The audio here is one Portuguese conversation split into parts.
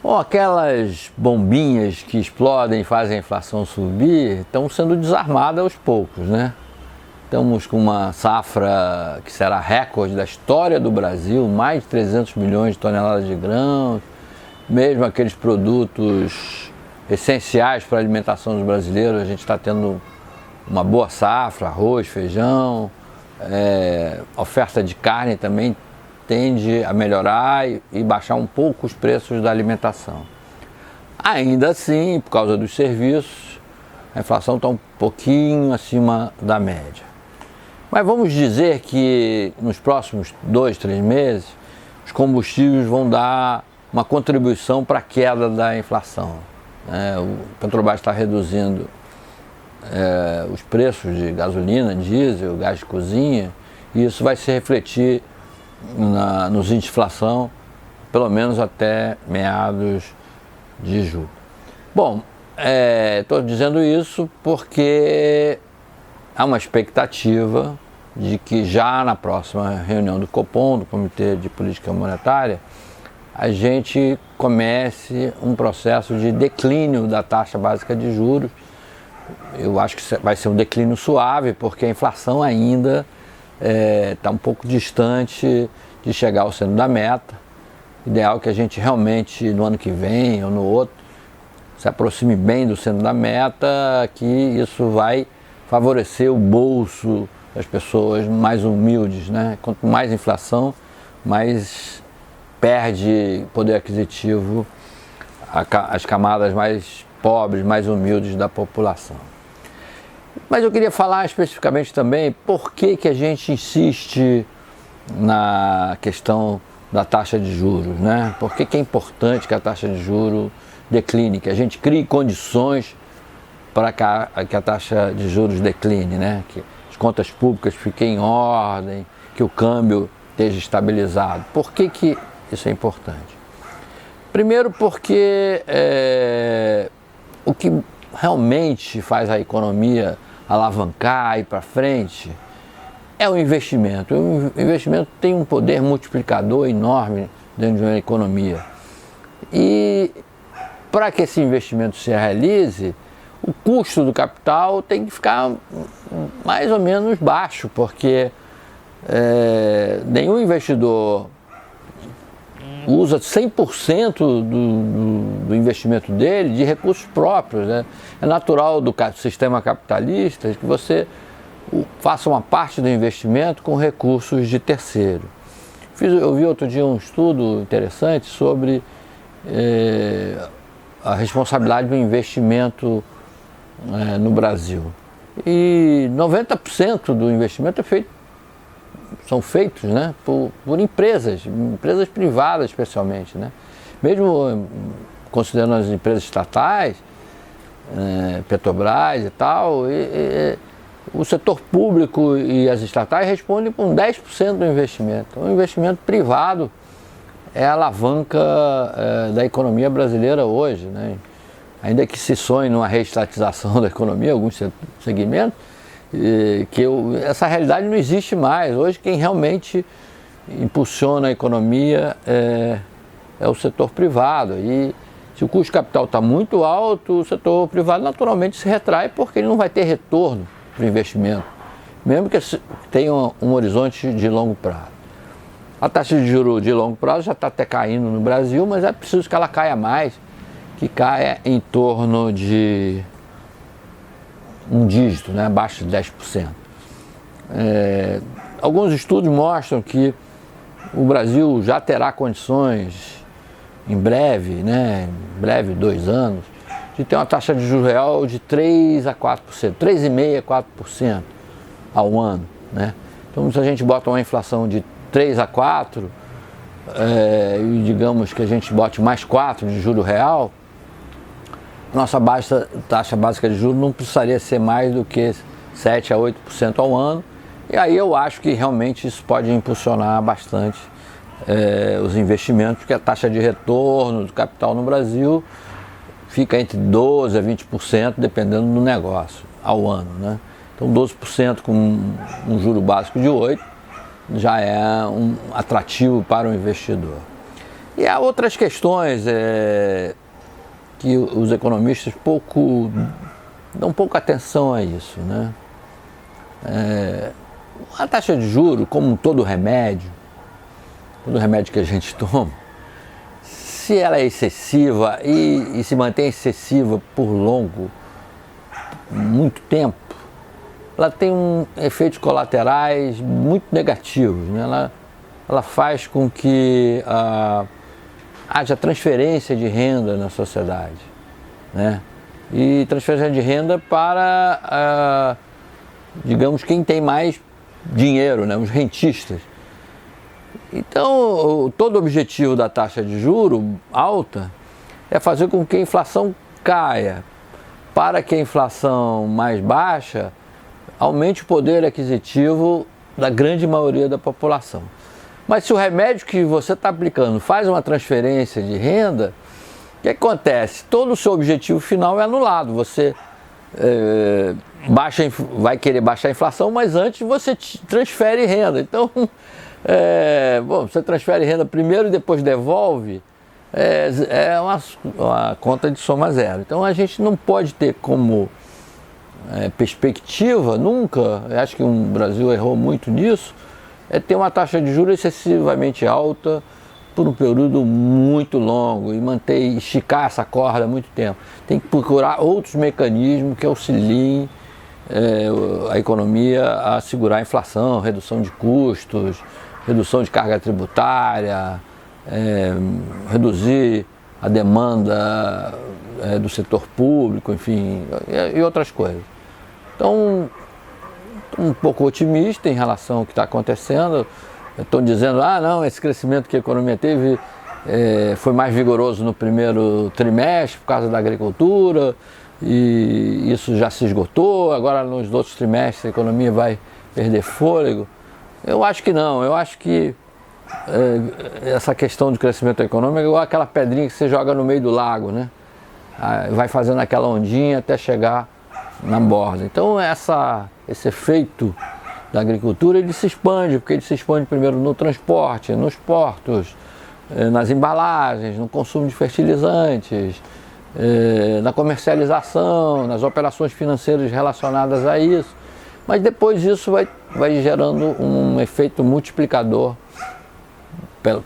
Bom, aquelas bombinhas que explodem e fazem a inflação subir estão sendo desarmadas aos poucos, né? Estamos com uma safra que será recorde da história do Brasil, mais de 300 milhões de toneladas de grãos, mesmo aqueles produtos essenciais para a alimentação dos brasileiros, a gente está tendo uma boa safra, arroz, feijão, oferta de carne também tende a melhorar e baixar um pouco os preços da alimentação. Ainda assim, por causa dos serviços, a inflação está um pouquinho acima da média. Mas vamos dizer que nos próximos 2, 3 meses, os combustíveis vão dar uma contribuição para a queda da inflação. O Petrobras está reduzindo os preços de gasolina, diesel, gás de cozinha, e isso vai se refletir nos índices de inflação, pelo menos até meados de julho. Bom, estou dizendo isso porque há uma expectativa de que já na próxima reunião do Copom, do Comitê de Política Monetária, a gente comece um processo de declínio da taxa básica de juros. Eu acho que vai ser um declínio suave, porque a inflação ainda está um pouco distante de chegar ao centro da meta. Ideal que a gente realmente, no ano que vem ou no outro, se aproxime bem do centro da meta, que isso vai favorecer o bolso das pessoas mais humildes, né? Quanto mais inflação, mais perde poder aquisitivo as camadas mais pobres, mais humildes da população. Mas eu queria falar especificamente também por que a gente insiste na questão da taxa de juros, né? Por que é importante que a taxa de juros decline, que a gente crie condições para que a taxa de juros decline, né? Que as contas públicas fiquem em ordem, que o câmbio esteja estabilizado. Por que isso é importante? Primeiro porque o que realmente faz a economia alavancar, ir para frente, é o investimento. O investimento tem um poder multiplicador enorme dentro de uma economia. E para que esse investimento se realize, o custo do capital tem que ficar mais ou menos baixo, porque nenhum investidor usa 100% do investimento dele de recursos próprios, né? É natural do sistema capitalista que você faça uma parte do investimento com recursos de terceiro. Eu vi outro dia um estudo interessante sobre a responsabilidade do investimento no Brasil. E 90% do investimento são feitos, né, por empresas privadas especialmente, né? Mesmo considerando as empresas estatais, Petrobras e tal, o setor público e as estatais respondem por 10% do investimento. O investimento privado é a alavanca da economia brasileira hoje, né? Ainda que se sonhe numa reestatização da economia, alguns segmentos, essa realidade não existe mais. Hoje quem realmente impulsiona a economia é o setor privado. E se o custo de capital está muito alto, o setor privado naturalmente se retrai, porque ele não vai ter retorno para o investimento, mesmo que tenha um horizonte de longo prazo. A taxa de juros de longo prazo já está até caindo no Brasil, mas é preciso que ela caia mais, que caia em torno de um dígito, né, abaixo de 10%. Alguns estudos mostram que o Brasil já terá condições em breve, né, em breve 2 anos, de ter uma taxa de juros real de 3 a 4%, 3,5% a 4% ao ano, né? Então, se a gente bota uma inflação de 3 a 4%, e digamos que a gente bote mais 4% de juro real, nossa taxa básica de juros não precisaria ser mais do que 7 a 8% ao ano. E aí eu acho que realmente isso pode impulsionar bastante os investimentos, porque a taxa de retorno do capital no Brasil fica entre 12% a 20%, dependendo do negócio, ao ano, né? Então 12% com um juro básico de 8% já é um atrativo para o investidor. E há outras questões que os economistas dão pouca atenção a isso, né? A taxa de juros, como todo remédio que a gente toma, se ela é excessiva e se mantém excessiva por muito tempo, ela tem efeitos colaterais muito negativos, né? Ela faz com que haja transferência de renda na sociedade, né? E transferência de renda para, digamos, quem tem mais dinheiro, né? Os rentistas. Então, todo o objetivo da taxa de juros alta é fazer com que a inflação caia, para que a inflação mais baixa aumente o poder aquisitivo da grande maioria da população. Mas se o remédio que você está aplicando faz uma transferência de renda, o que acontece? Todo o seu objetivo final é anulado. Você vai querer baixar a inflação, mas antes você transfere renda. Então, você transfere renda primeiro e depois devolve, é uma conta de soma zero. Então a gente não pode ter como perspectiva, nunca, acho que o Brasil errou muito nisso, ter uma taxa de juros excessivamente alta por um período muito longo e esticar essa corda há muito tempo. Tem que procurar outros mecanismos que auxiliem a economia a segurar a inflação, redução de custos, redução de carga tributária, reduzir a demanda do setor público, enfim, e outras coisas. Então, um pouco otimista em relação ao que está acontecendo. Estão dizendo, não, esse crescimento que a economia teve foi mais vigoroso no primeiro trimestre por causa da agricultura e isso já se esgotou, agora nos outros trimestres a economia vai perder fôlego. Eu acho que não, eu acho que essa questão de crescimento econômico é igual aquela pedrinha que você joga no meio do lago, né? Vai fazendo aquela ondinha até chegar na borda. Então esse efeito da agricultura ele se expande, porque ele se expande primeiro no transporte, nos portos, nas embalagens, no consumo de fertilizantes, na comercialização, nas operações financeiras relacionadas a isso. Mas depois isso vai gerando um efeito multiplicador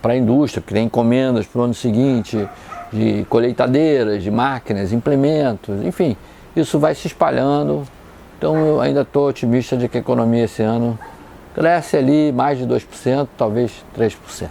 para a indústria, porque tem encomendas para o ano seguinte, de colheitadeiras, de máquinas, implementos, enfim, isso vai se espalhando. Então eu ainda estou otimista de que a economia esse ano cresce ali mais de 2%, talvez 3%.